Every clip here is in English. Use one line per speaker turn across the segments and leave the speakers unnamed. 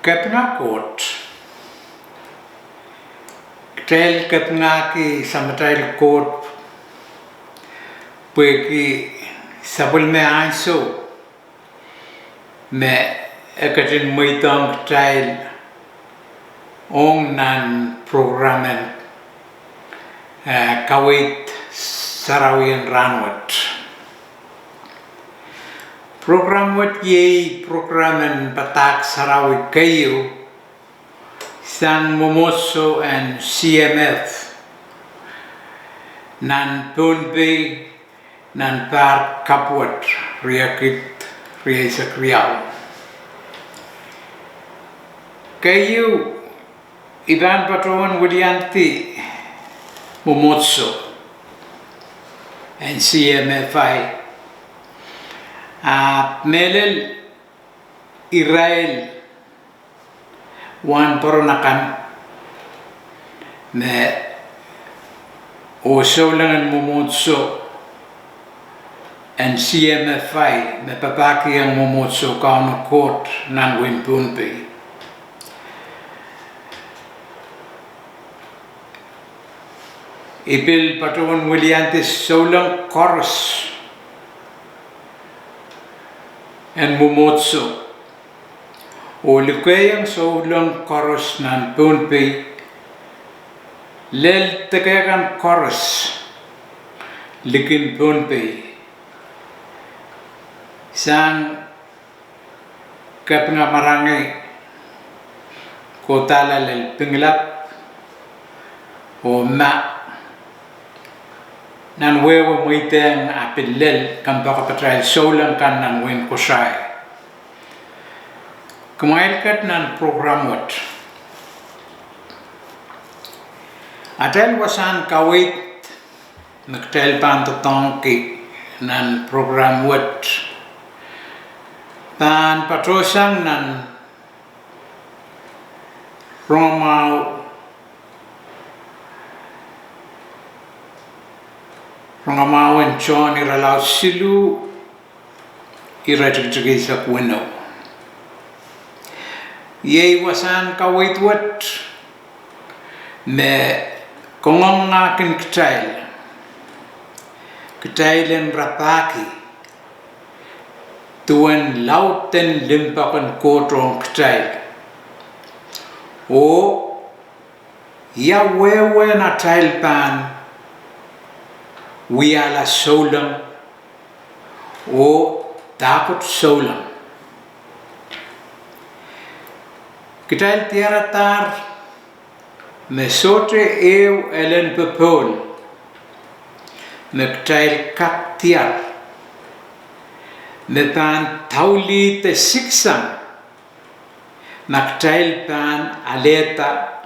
Kapna Court. Trail Kapna ki Samatrail Court Peki Sabul me Anso me Ekatin Muitong Trail Ong Nan Programmen Kawit Sarawian Ranwat. Program wat ye programmen Batak Sarawi Kayu San Momoso and CMF Nan Punbi Nan Par Kapwat Riakit Riasak Riau Kayu Iban Patron Wudianti Momoso and CMFI Melel Israel Wan Poronakan me Osolangan Momotso and CMFI me Papaki ang Momotso Kauna Court Nan Wimpunpi. Ipil Patron Williantis Solang Chorus and Momotso. O lukayang Solang Chorus Nan Punpi Lel Tekagan Chorus Likin Punpi Sang Kapna Marangi Kotala Lel Pinglap O Ma Nan wewe muiteng apil lel Kampaka Patrail Solang kan nan win kusay Kumailkat nan program wat Atel wasan kawit Nagtel pantatongki nan program wat Pan patrosang nan Rongamaw and John iralaw silu iratigtigay sa kuno. Yay wasan kawitwat me kongong akin kitail rapaki tuan lauten limpakan kotrong kitail o ya wewe na tail pan Wiala Solang o Takot Solang. Kitail tiaratar mesotre eu elen pepol mektail kap tiar mepan tauli te siksam maktail pan aleta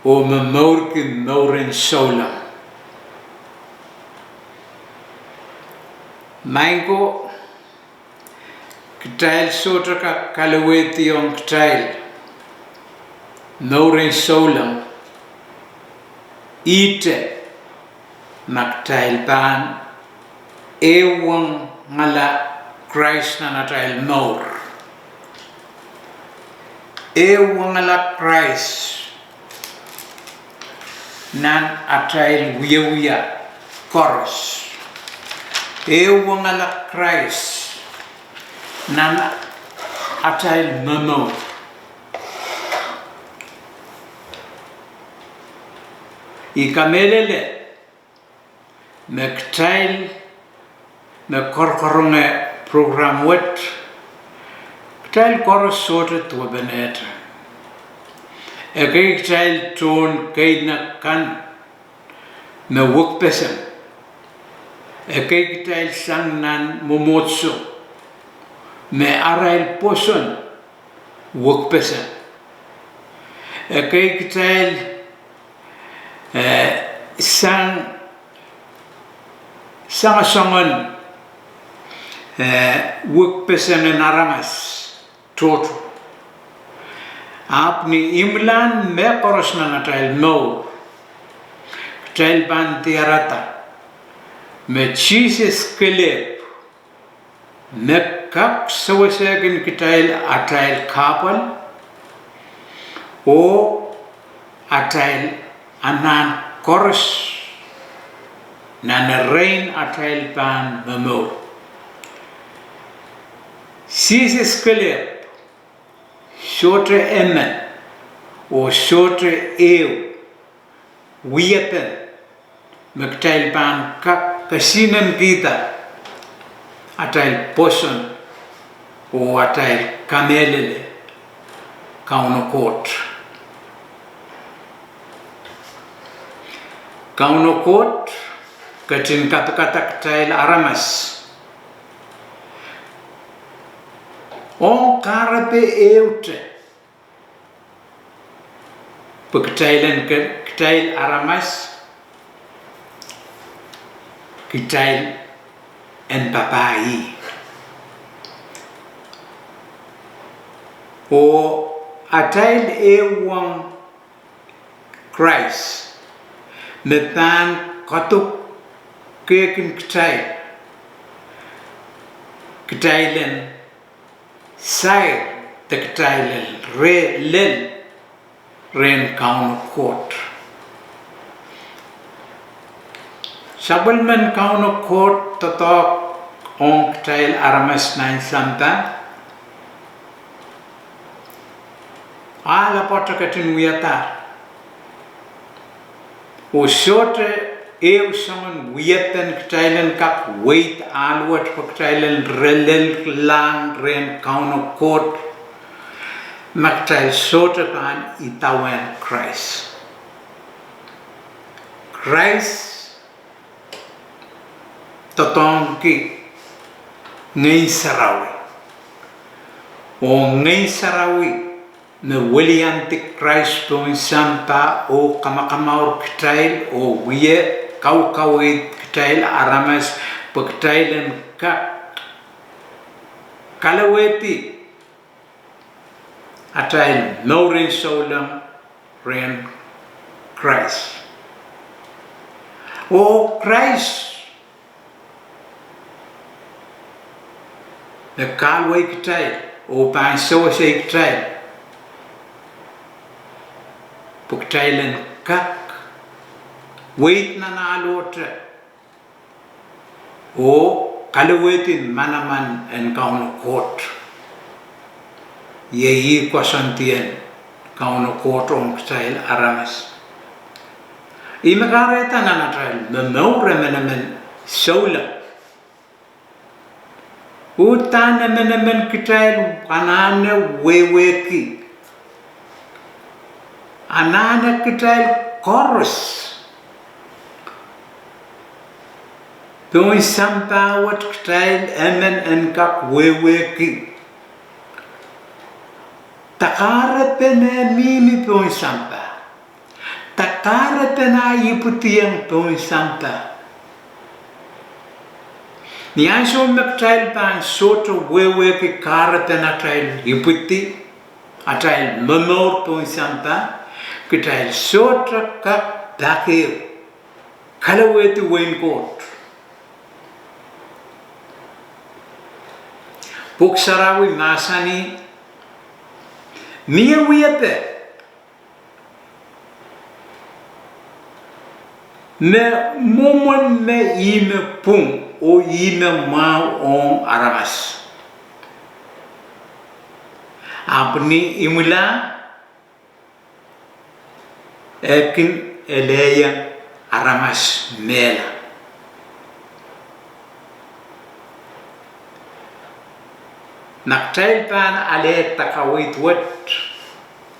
o memorkin morin Solang. Mango Kitail sotra ka kalaweti on kitail Norin Solang Ite Maktail pan Ewang ngala Christ na natail nor Ewang ngala Christ Nan atail wiya chorus Ewang ala Christ nan atail mamo ikamelele mektail me korkoronge program wet ktail koros sorted to benet ktail ton kaina kan me wok pesen kitail sang nan Momotso me arail poson wok pesen kitail sang sangon wok pesen en aramas toto apni imlan me koros na natail mo kitail ban tiarata me Jesus kelep me kak sawasagin kitail atail kapal o atail anan koros na rain atail pan mamor Jesus Philip shorter emen o shorter ew wiepen magtail pan kak kasinan kita atail poson o atail kamelele kaunokot katin kata tail aramas on karape eute pagtailen ktail aramas ktail en papai o atail ewang Christ netan katuk kekin ktailen sai te ktailen ren kaun court sabelmen kaun court tatok on ktail aramas nain santa ala potakatin wiata o shorte eu saman wiepen ktailen kap wait alwat ktailen relel lang ren kaun court maktail shorte pan itawan Christ totong ki ngay sarawi o ngay sarawi na waliantik Christ pong sampa o kamakamaur ktail o wiye kawit ktail aramas pagtailen kalaweti atail naurin solam ren Christ o Christ na kalway ktail o pansawa sa ktail pagtailen kak wait na nalotre o kalawetin manaman en kaun court yeyi kwasantien kaun court on ktail aramas imagareta na natrail memore menemen sola utana menemen ktail anane weweki anana ktail chorus Poi sampa wat ktail emen en kak weweki takara pene mimi poi sampa takara pena yiputiang poi sampa ni aiso ktail pan soto weweki kara pena ktail yiputi atail memor poi sampa ktail sotra kak dakeu kalaweti wainkot Puksarawi masani mia wiepe me momon me ime pung o ime mau on aramas apni imula ekin eleya aramas mela naktail pan ale takawit wat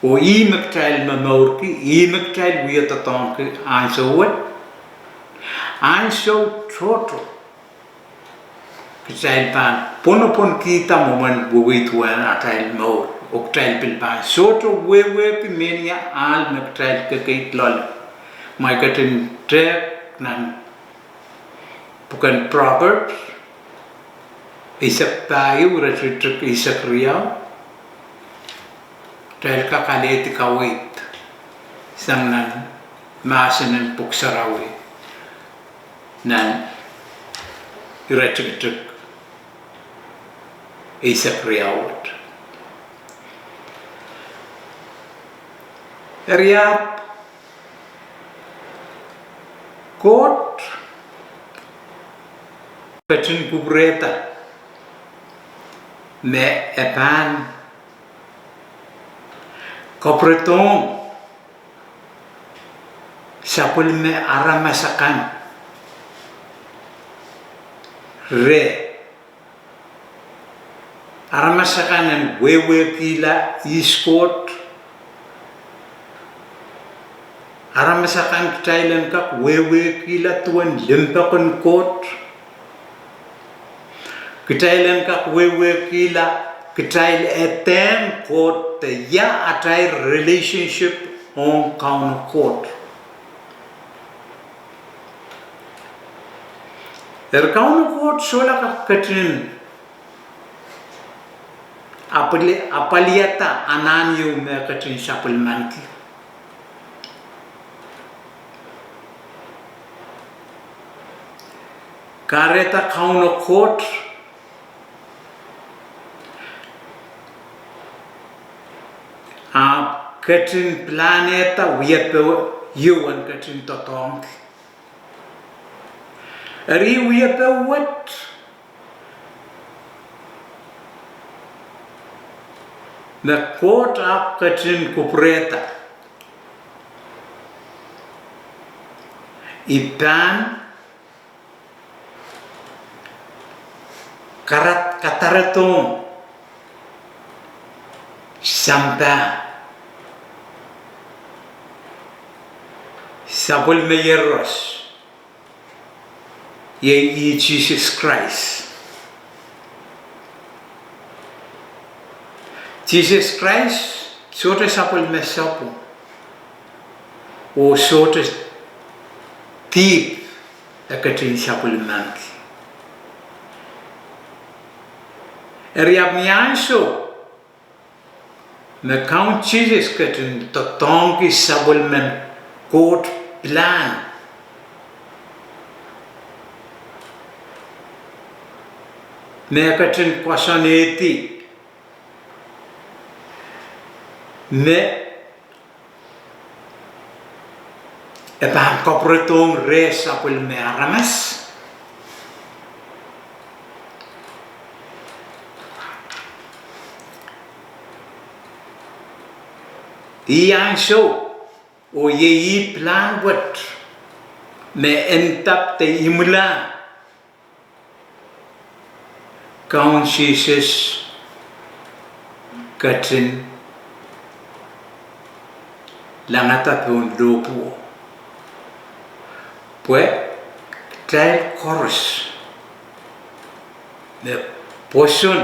o imaktail mamorki imaktail wieta tonki anso wat anso troto ktail pan ponopon kita moman buwit wan atail mor oktail pil pan soto wewe pi menia al naktail kekait lol mai katin trek nan bukan Proverbs Isak tayo, rasitruk isak riyaw. Dahil kakaliti kawit. Isang nan maasanan puksarawi. Nan rasitruk isak riyawat. Riap kot Katin kubreta me epan kopretong sapul me aramasakan re aramasakan and wewe kila iskot aramasakan Thailand kak wewe kila tuan limpakon kot Thailand kak wewe kila Thailand etem kot ya atai relationship on kaun kot kaun kot sola kak katin apaliata ananyo me katin sapul manki kareta kaun kot katin planeta wiyepe yuan katin totong ari wiyepe wat na kot ap katin kupreta ipan karat kataretong sampai sapul meyeros ye Jesus Christ sote sapul mesapu o sote tip akatin sapul manki eriap mianso me count Jesus katin totongi sapul men kot plan me katin kwasoneti me epam kopretong res sapul me aramas iyang so o ye plan wat me entap te imula kaun Jesus katin langata pun lopu pue trail chorus me poson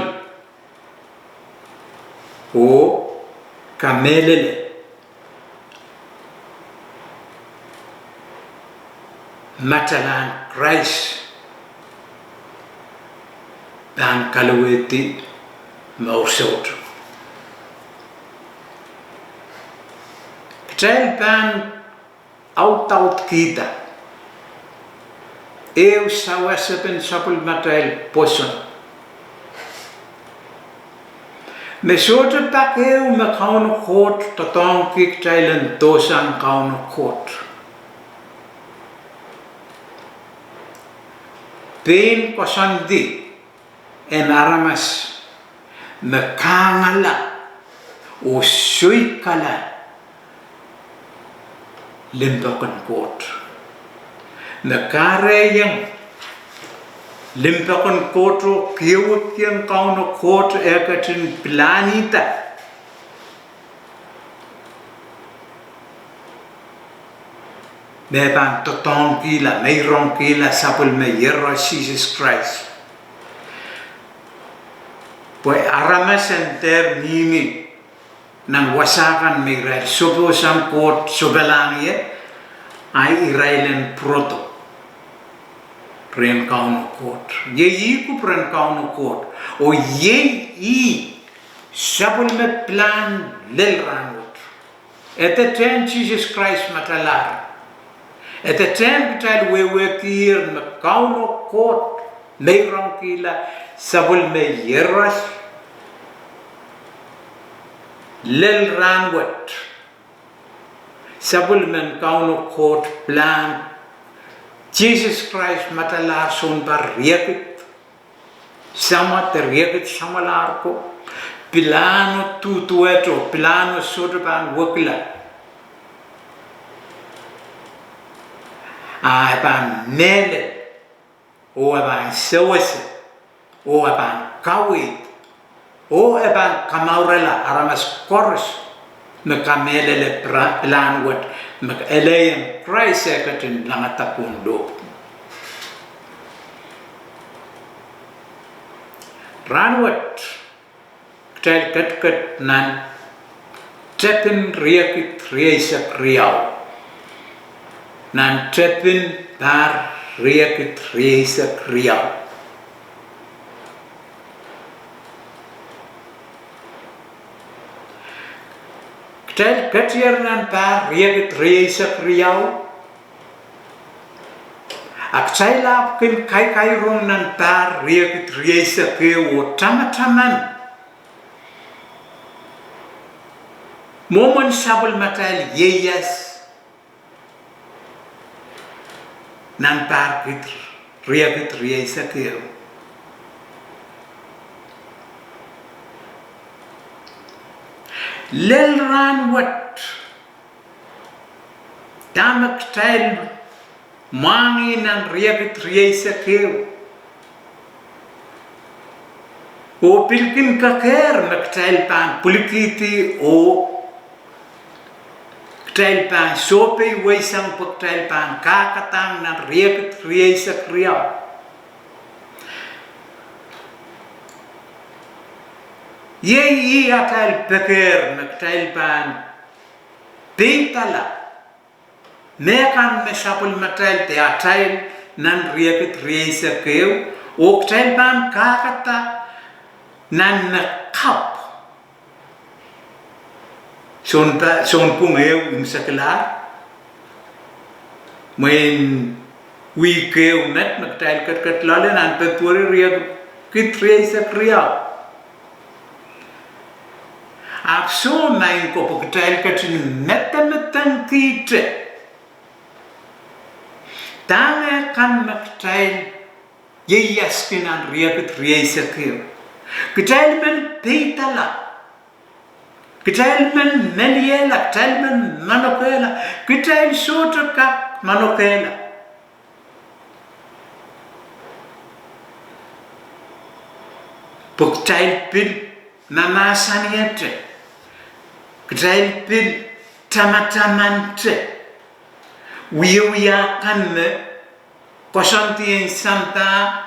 o kamelele matalan Christ dan kalaweti mausot trail ban out kita eu sawasepen sapul matrail poson me sote pak eu me kaun kot totong kik trailen tosan kaun kot Pain kosandi en aramas mekangala o suikala limpakan kot mekare yang limpakan koto kiewak yang kauno kot ekatin planeta Beban totong kila, meirong kila sapul meyero Jesus Christ. Pue aramas enter nini nang wasakan meiral sopo sang kot sobelang ye ai irailen proto pren kauno kot. Ye iku pren kauno kot. O ye I sapul me plan lel rangot. Ete ten Jesus Christ matalar. At the time vital we kir me kauno kot meirong kila sabul me yeras lel ranwat Sabulman kauno court plan Jesus Christ matalar son bar riekit sama teriekit sama larko pilano tutueto pilano sodaban wakila ban nele o ban sewese o ban kawit o ban kamaurela aramas koros me kamelele plan wat me eleyen Christ sekatin langatapundo ranwat tel kat nan tepin riekit riesak riau nan tepin par riekit riesak riau tel katier nan par riekit riesak riau ak chailap kin kai rong nan par riekit riesak riau tamataman Momon sabul matal yeyas nan par kit riekit riesak riau lel ran wat tamak tail mangi nan riekit riesak riau o pilkin kaker maktail pan pulikiti o ktail pan sope waisang pagtail pan kakatang nan riekit riesak riau Ye atal peker maktail pan peitala mekan mesapul matal te atal nan riekit riesak riau o ktail pan kakata nan kap son pung eu imsaklar main wi keu met maktail kat lale nan peturi riekit riesak riau Apso nain ko pagtail katin metametang kite. Tame kan maktail yeyaskinan riekit riesak. Kitail men peitala. Kitail men meliela, kitail men manokela, kitail sotakak manokela. Pagtail pil namasaniete. Kitail pil tamatamante wiya kanne kosanti santa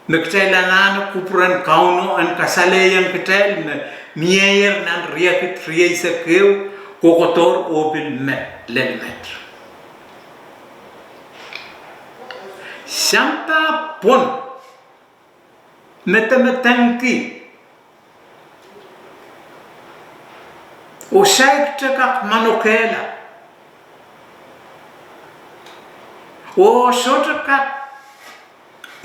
naktail anan kupuran kauno an kasaleyan kitail mier nan riekit riesak keu kokotor opil met lelmet santa pon metametanki o saik tekak manokela o sotekak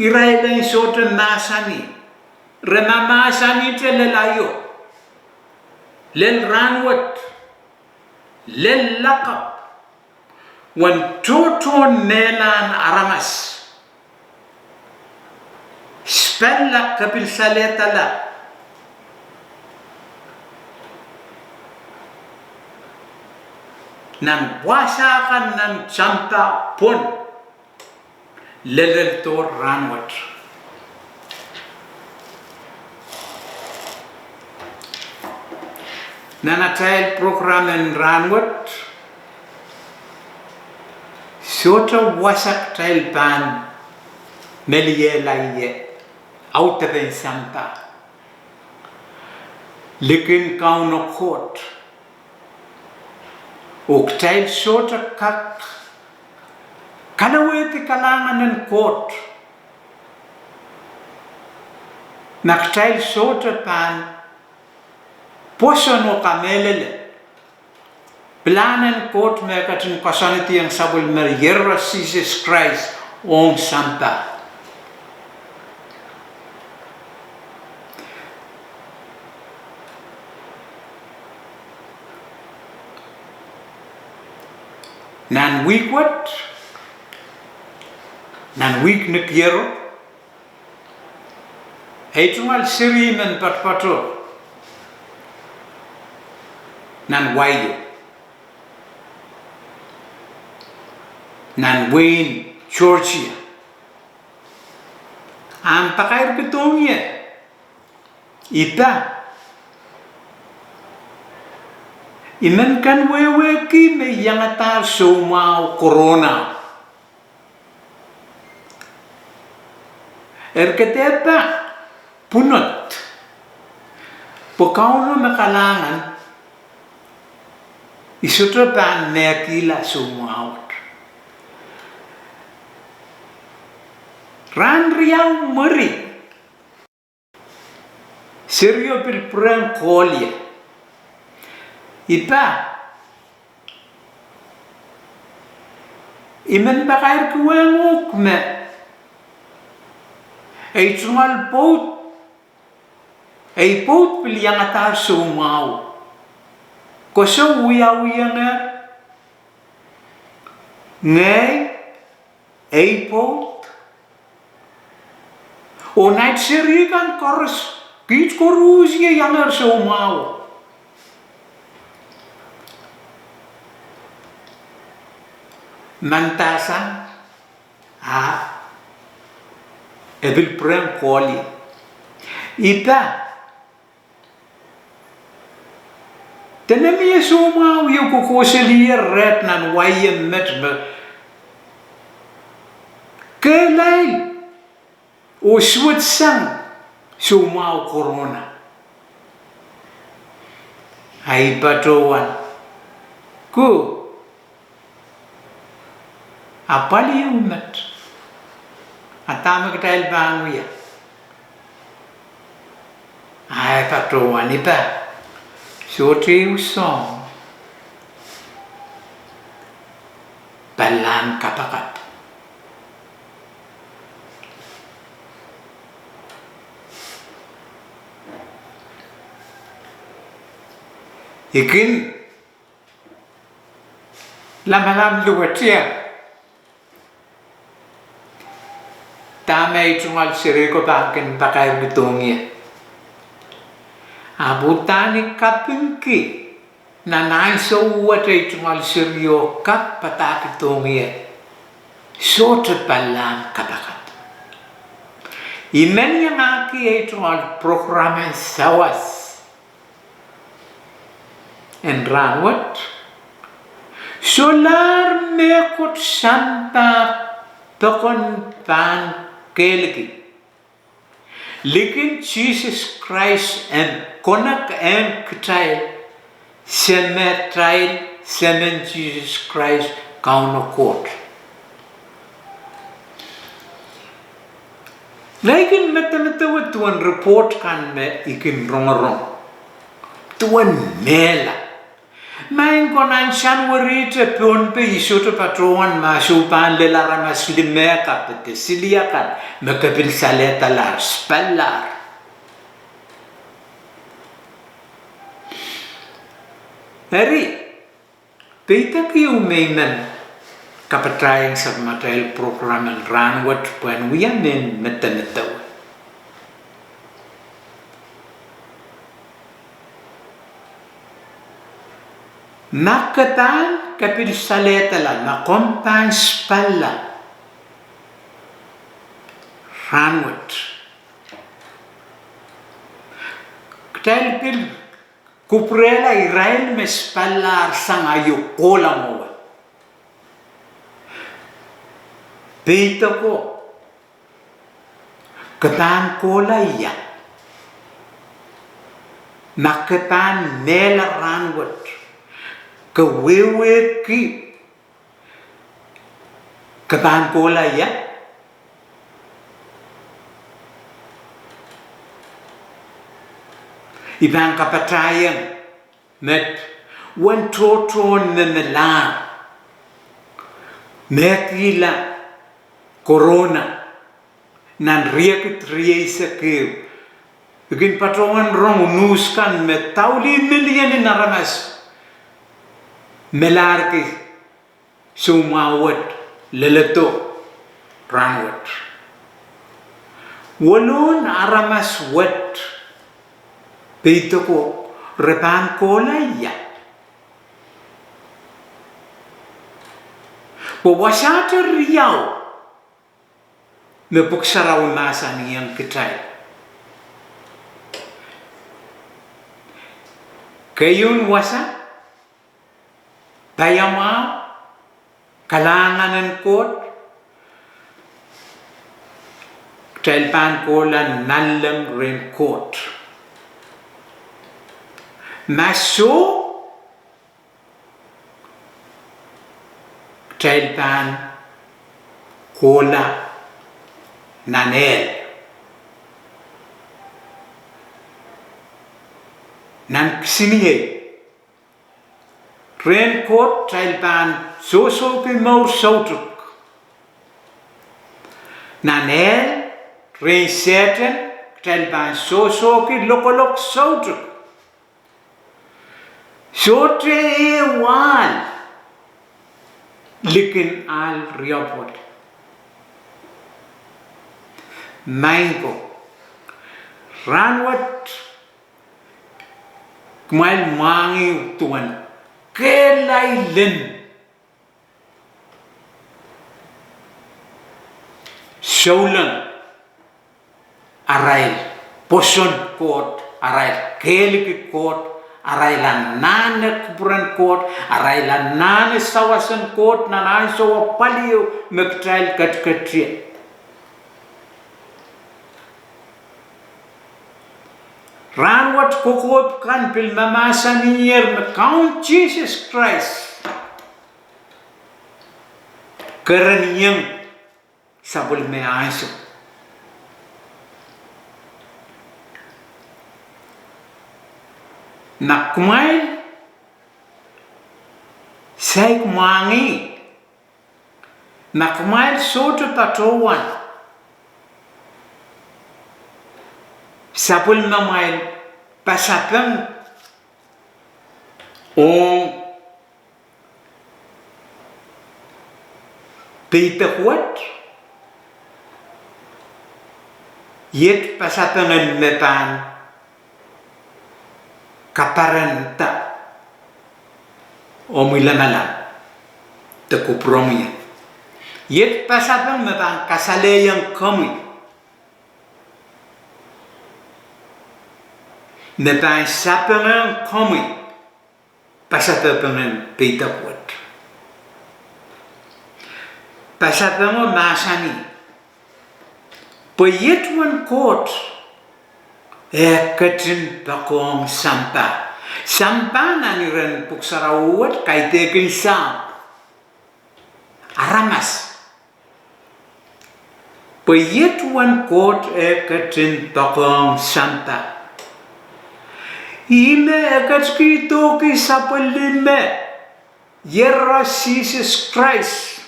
iraileng sote nasani remamasani te lelayo lel ranwat lel lakap wan toto nelan aramas spella kapil saletala nan wasakan nan santa pon lelel tor ranwat nanatal program en ranwat sota wasak tail pan melie laie autapen santa lekin kauno court Oktail sota kak kanaweti kalangan ng court naktail sota pan poso no kamelele planen court mekatin kasaniti ang sabul meriyera Jesus Christ on santa nan week what? Nan week ne kiero. Heitungal siri men patpato. Nan wayo. Nan Wayne, Georgia. Ang pakair pitongye. Ita. Inan kan wewe ki me yangata somao corona. Erketepa punot. Pokauno makalangan. Isutra pa nekila somao. Ran riau meri. Serio pil pran kolia. Ipa. Iman bakair kuwanguk me. Ay tungal pot. Ay pot pil yang atar sumau. Koso uya nga. Ngay. Ay pot. O night serie kan korus kits korus ye yang so mau. Mantasan ebil prem koli. Ita tenemi so mau yo ko selier ret nan waye met me. Kelai o suot sang sumau corona. Hai patowan. Ku apali umat. Atama kita bangu ya. Hai patowan ipa. Soti usong. Balan kapakat. Ikin lamalam luatia tamay tungal siriko bangkin bakay bitongya abutani kapinki nanay so watay tungal siryo kap patak tongya sota palam kapakat imen yang aki ay tungal programen sawas en ranwat solar mekot santa tokon pan kelki lekin Jesus Christ en konak en ktail semen Jesus Christ kauno kot lekin meta tuan report kan me ikin rongrong tuan mela main konan Januari te pun pe isutu patron masupan lelara maslimeka pete siliakan makabil saleta lar spellar hari peita ki umeinan kapatayang sa material programan ranwat puan wiamen metanetaw Nakatan kapil saletala na kompan spalla ranwat ktel pil kuprela Israel me spalla sangayo kola mo peito ko katan kola iya nakatan nela ranwat kewewe ki ketan kola ya ibang kapatayan met wan toton memelan metila corona nan riekit riesa ke begin patongan rong nuskan metauli million in aramas melarki sumawat leleto ranwat walun aramas wat peito ko repan kola ya wasata riau me puksarau nasa niyang kitay kayun wasa payama kalanganan kot telpan kola nalang ren kot maso telpan kola nanel nan siniye ren kot telpan so ke mau sautuk nanel ren seten telpan so ke lokolok sautuk sote wal likin al riapot mango ranwat kmail mangi tuan kelai len shaulan arail poson kot arail keliki kot arailan nanek buran kot arailan nane sawasan kot nanai so palio mektrail katkatria ranwat kokop kan pil mamasanir me count Jesus Christ kereniyang sabul me aiso nakmail saik mangi nakmail soto patowan sapul mamail pasapang on pita kuat yet pasapangan mepan kaparanta omilamala tekupromiya yet pasapang mepan kasale yang kami mepan sapangan kami pasapangan pita kuat pasapangan masani payetwan kot katin pakong sampa naniran puksarawat kaitekin sam aramas payetwan kot katin pakong sampa ime katskito ki sapalime yera Jesus Christ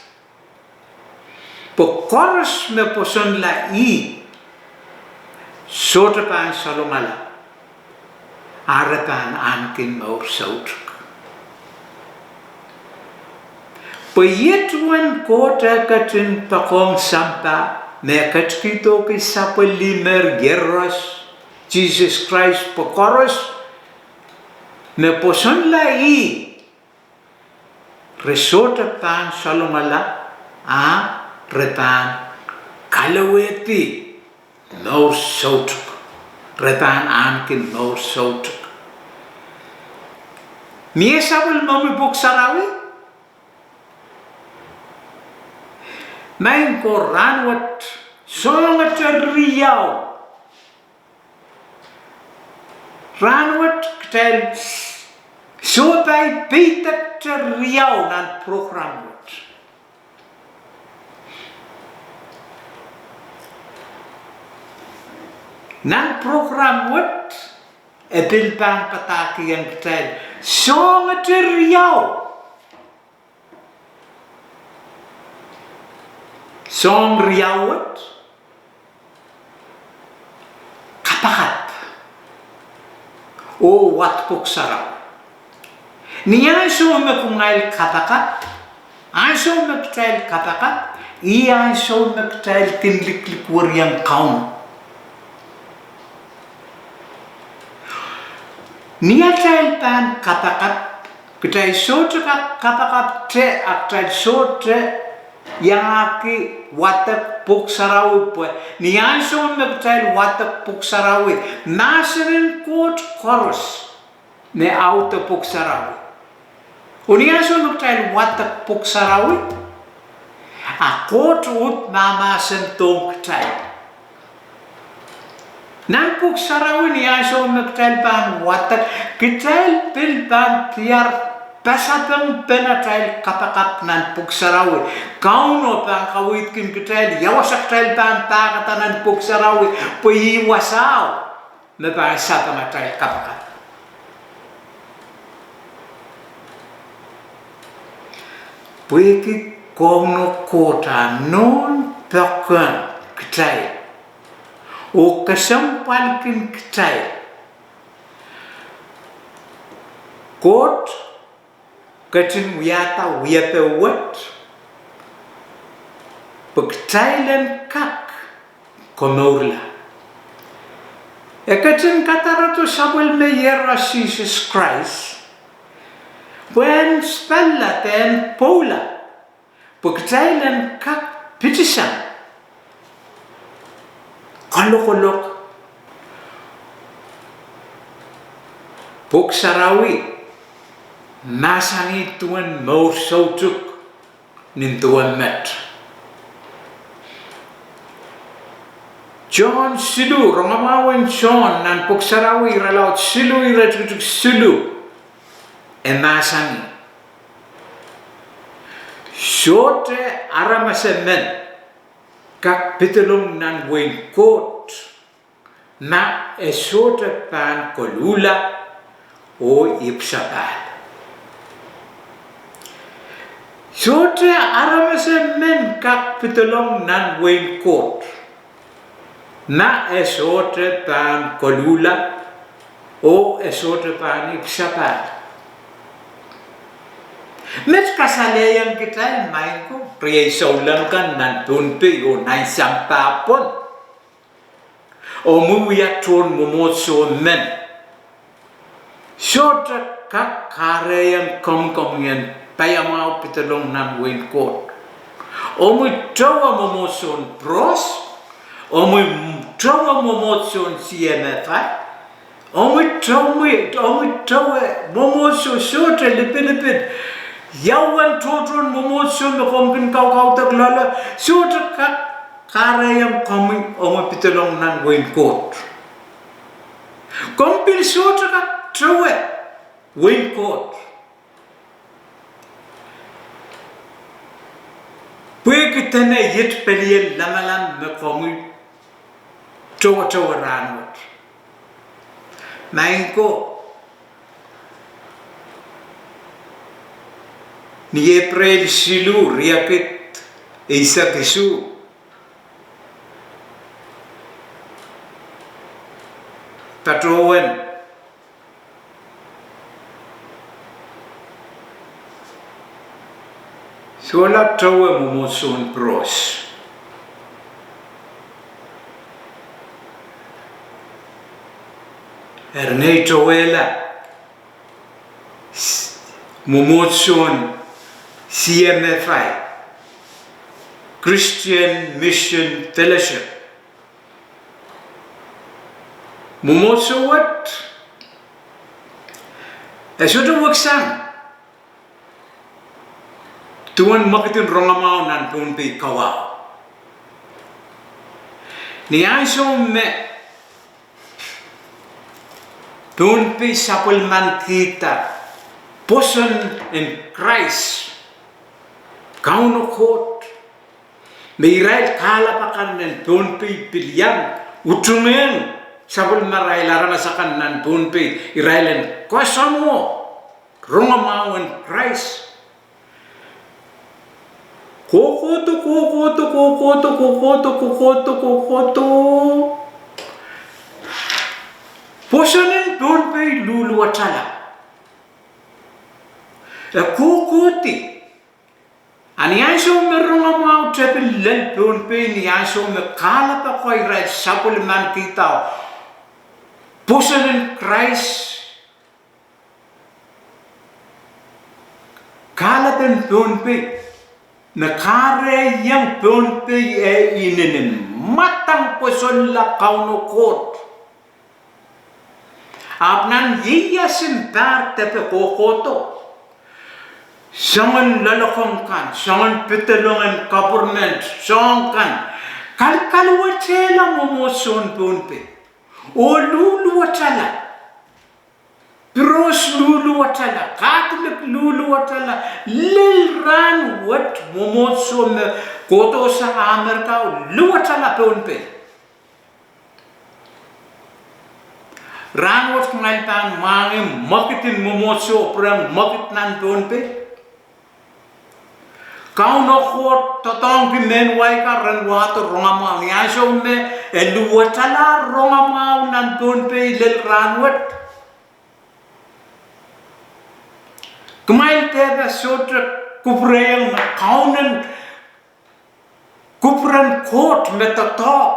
pokoros me poson la sotapan salomala arapan ankin maur sautuk payetwan kota katin pakong sampa me katskito ki sapalimer yeras Jesus Christ pokoros me poson la resota pan salomala repan kalaweti no sautuk repan ankin no sautuk miesabul mami buksarawi main koran wat songa riau ranwat tel so by Peter riau nan program wat nan program wat epilpan pataki yang tel songa riau song riau wat kapakat o wat puksaraw niya so me kungail kapakat Aiso magtrail kapakat, aiso magtrail kinliklik waryang kaun. Nia trail pan kapakat, kita sotra kapakat tre aktrail sotra yang aki watak puksarawi po. Nia aiso magtrail watak puksarawi. Nasirin kot koros ne auto puksarawi. Unia so magtrail watak puksarawi. Akot ut mama sentong trail. Nan puksarawi ni aiso magtrail pan watak kitrail pil pan tiar pasapang penatrail kapakat nan puksarawi. Kauno pan kawit kin kitrail yawasak trail pan takatanan puksarawi pui wasaw na pan sapang trail kapakat. Puiki kono kota non pakan kitrail. O kasampalkin kitrail. Kot katin wiyata wiyape wat. Pagtrailan kak komorla. Katin katarato sabal me yera Jesus Christ. When spella ten pola. Pagtrailan kak pitisan. Kolok-kolok. Puksarawi. Nasani tuan maur sautuk. Nintuan met. John silu. Rongamawan John. Nan puksarawi ralaut silu irajutuk silu. Nasani. Sote aramasemen. Kak pitulong nan wain kot na esote pan kolula o ipsapal. Sote aramase men kak pitulong nan wain kot na esote pan kolula o esote pan ipsapal. Met kasalayan kita main ko pria saulan kan nan tunpe o nai sampapon o muya ton momotso men shota kak karayan kom yan payamau pitalong nan wain kot o mu tawa momotson pros o mu tawa momotson CMFI o mu tawa momotso shota lipid Yawan totron momotson na komkin kau tak lala sutra kak karayam kami omo pitolong nan wain kot. Kompil sutra kak trawe wain kot. Pue kita na yit pelian lamalan na kami trawa ranwat. Main ko ni April silu riakit isa kisu patrowen sola trawe momotson pros ernei trawela momotson CMFI, Christian Mission Fellowship. Momotso what? Sudah waksan. Tuan makitin rongamau nan punpi kawa. Ni aiso me punpi sapulman kita. Person in Christ. Kauno kot meirai kala pakan nan punpi pilihan utumen sabul marai larana sakan nan punpi irailen kosomo rongamauan Christ kokoto posanen punpi lulu atala kokoti Ani aiso me ronga mau trepe lel peon pe ni aiso me kala pa koi rai sapul man kita. Posen in Christ. Kala pen peon pe. Na kare yang peon pe inenen matang poson la kauno kot. Apnan iya sintar tepe kokoto. Sangan lalakong kan, sangan petelongan government, sangan kan. Kal wacela momoson punpe. O lulu wacala. Pros lulu wacala, Catholic lulu wacala. Lil ran wat momoson koto sa Amerika lu wacala punpe. Ran wat ngaitan mange makitin momoso perang makit nan punpe. Kau nokot totong pimen wai ka renwato rongamau ni aso me eluatala rongamau nan punpe lel ranwat. Kemail teba sotra kupreng na kaunan kupran kot metatok.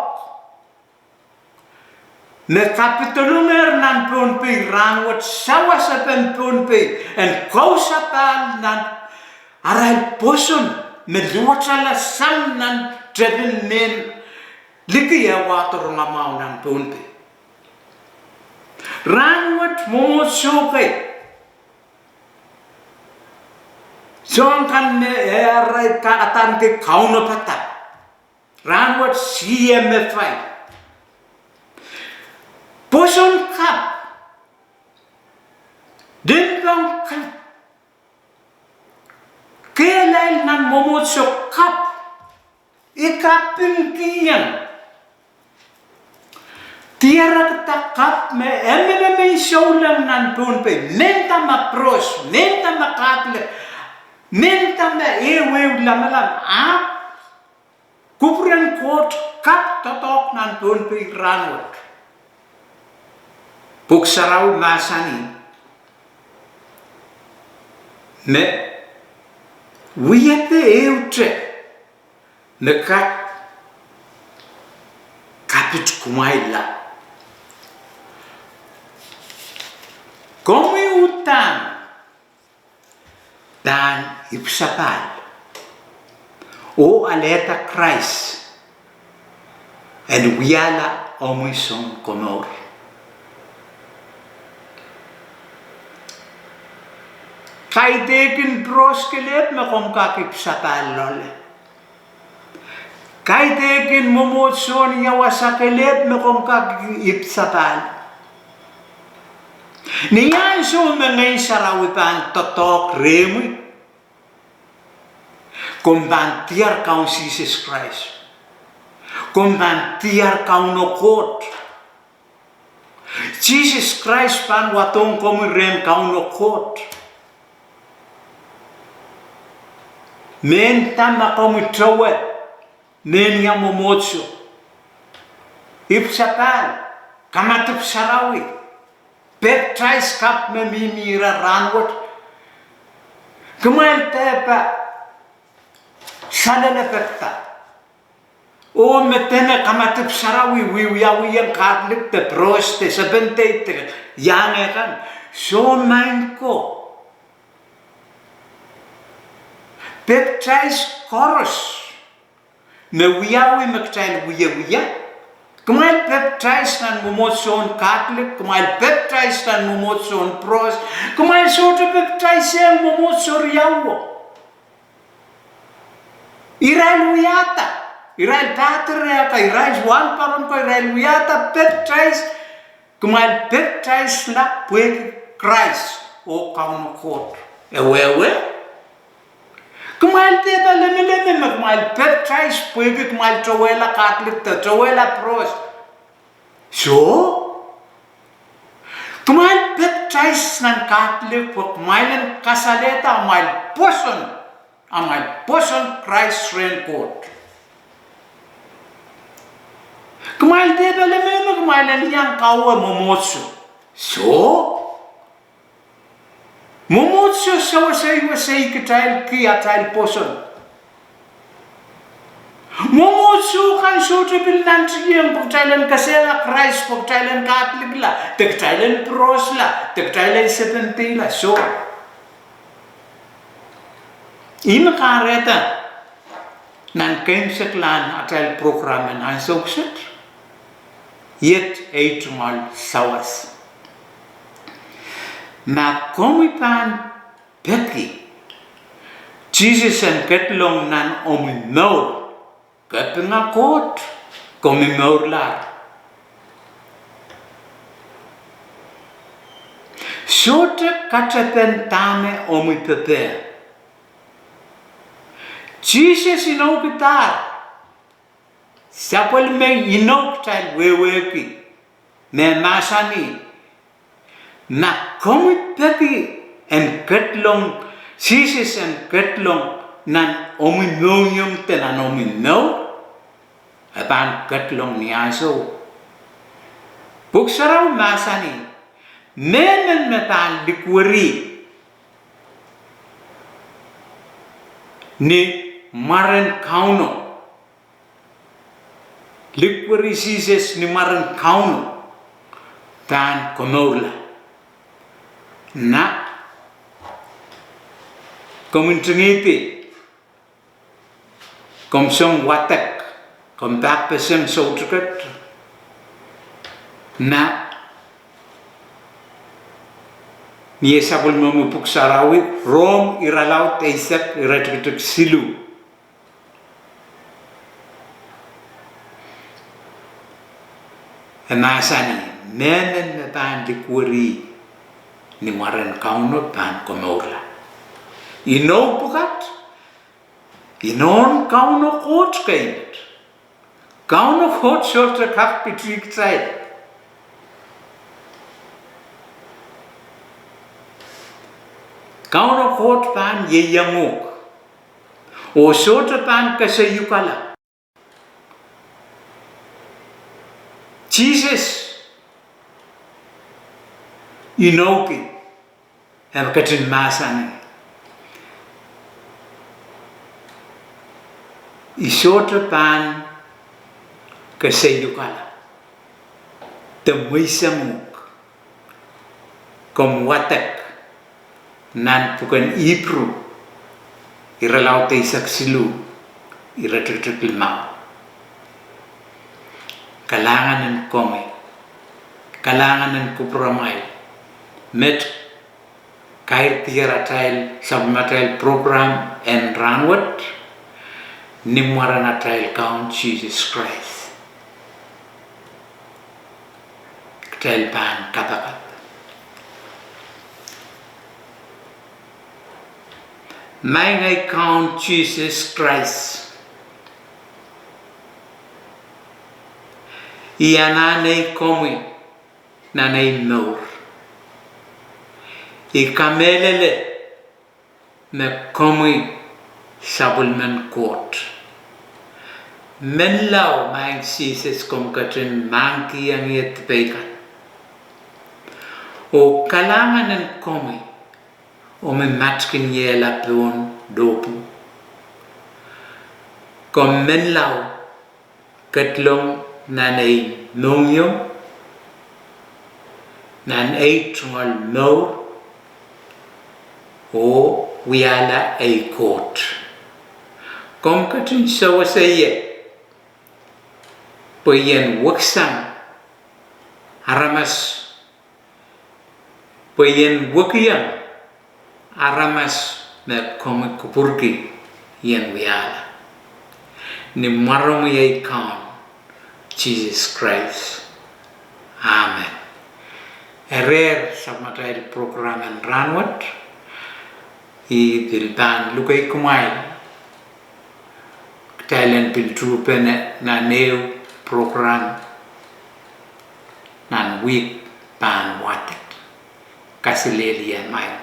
Ne kapitulumer nan punpe ranwat sawa sa pen punpe en kau sapal nan aral poson me luatala sam nan trepen men liki ya water ngamau nan punpe. Ranwat mo sokai. Song kan me arai kaatan ke kauno pata. Ranwat CMFI. Poson kap. Dembang kap. Kailan nan momosok kap ikapimpiyan tiara kita kap me emene showlang nan punpe nenta ma pros nenta ma katle nenta ma ewe lamalam a kupren kot kap totok nan punpe ranwat puksarau masani me wiate eutre nekat kapit kumaila kome utang dan ipsapal o aleta Christ and wiala omison komor. Kai dekin bros kelet me kom kakip sapal lole. Kai dekin momotson yawasa kelet me kom kakip sapal. Niyan so me ngay sarawipan totok remi. Kumbantiar kaun Jesus Christ. Kumbantiar kaun nokot. Jesus Christ pan watong komirem kaun nokot. Men tama kami trawe, men yang momotso. Ipsapal, kamatip sarawi. Baptize kap me mimira ranwat. Kumail tepa, salala pekta. O metene kamatip sarawi, wiyawi yang Catholic te pros te sabente te yang kan. So main ko. Baptize chorus. Me wiyawi maktail wiya. Kumail baptize nan momotson Catholic, kumail baptize nan momotson pros, kumail soto baptize yang momotson yawo. Irail wiyata, irail tatereka, irail wan paron ko irail wiyata baptize, kumail baptize la pueg Christ o kauno kot. Ewewe. Kumail teba leme kumail baptize puegi kumail trowela Catholic te trowela pros. So kumail baptize nan Catholic po kumail kasaleta kumail poson Christ raincoat. Kumail teba leme kumail yang kawa momotso. So momotso sa wasay kitail ki atail poson. so kan so triple nantiyan pag Thailand kasi nga Christ pag Thailand Catholic la tag Thailand pros la tag Thailand 70 la so ina kareta nan kain seklan atal program nan sukset yet eitmal sawas na komipan peki Jesus and ketlong nan ominor katna kot kominor la sote kachaten tame omipepe Jesus inokitar sapol me inoktal weweki me masani na komitati en ketlong Jesus en ketlong nan ominonium tenan omino apan ketlong niaso buksaraw masani menen metan dikwari ni maren kauno likwari Jesus ni maren kauno tan konola na komintengiti komsong watak kompak pesem soutket na ni sabul mamupuk sarawi rom iralaut eisak iratuk silu emasani nenen na tan dikwari ni maren kauno tan konorla ino pukat inon kauno kot kainet kauno kot shorter kap pitrik zeit kauno kot pan ye yamuk o shorter pan kasayukala Jesus inoki have katin masani isote pan kasayukala temuisamuk kom watak nan pukan ipru iralaute isaksilu iratutukil mau kalanganan kome kalanganan kupramai met kair tiaratal submatal program and ranwat nimwaranatal count Jesus Christ tel pan kapakat may count Jesus Christ ianane komi nanay nor ikamelele me komi sabulman court men lau mang Jesus kom katin mangki ang yet pekan o kalangan ng komi o me matkin yela pion dopu kom men lau katlong nanay nongyong nan eitral no o wiala ay court kom katin sawa saye payen waksang aramas payen wakyang aramas na kom kupurki yan wiala ni marong yay kaun Jesus Christ. Amen. Erer submatal program and ranwat I dilban lukay kumay talent bil trupen na new program nan week ban watet kasilelian may